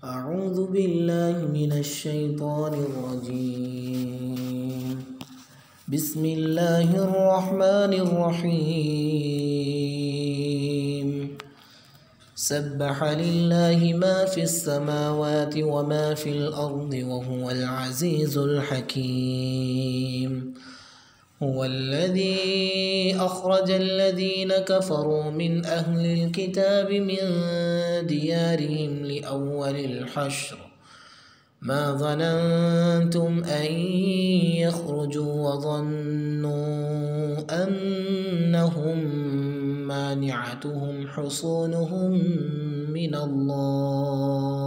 أعوذ بالله من الشيطان الرجيم. بسم الله الرحمن الرحيم. سبح لله ما في السماوات وما في الأرض وهو العزيز الحكيم. هو الذي أخرج الذين كفروا من أهل الكتاب من ديارهم لأول الحشر ما ظننتم أن يخرجوا وظنوا أنهم مانعتهم حصونهم من الله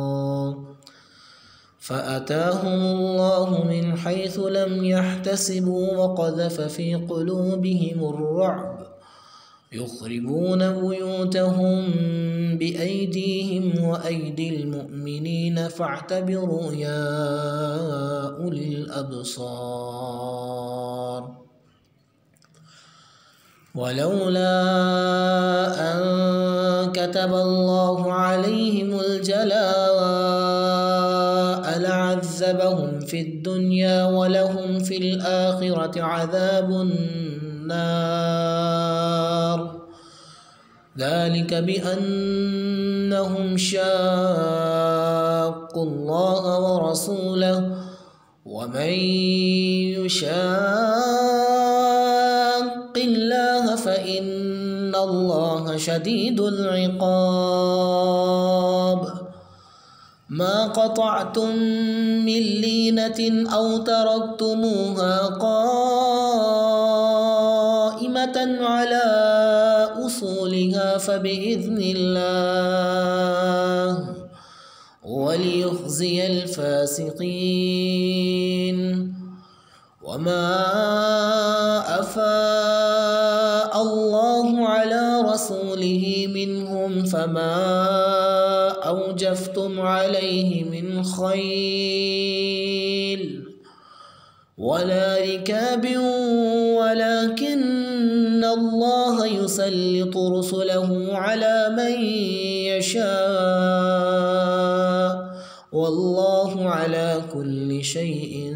فأتاهم الله من حيث لم يحتسبوا وقذف في قلوبهم الرعب يخربون بيوتهم بأيديهم وأيدي المؤمنين فاعتبروا يا أولي الأبصار. ولولا أن كتب الله عليهم الجلاء لعذبهم في الدنيا ولهم في الآخرة عذاب النار ذلك بأنهم شاقوا الله ورسوله ومن يشاق الله فإن الله شديد العقاب. ما قطعتم من لينة أو تركتموها قائمة على أصولها فبإذن الله وليخزي الفاسقين. وما أفاء الله على رسوله منهم فما أوجفتم عليه من خيل ولا ركاب ولكن الله يسلط رسله على من يشاء والله على كل شيء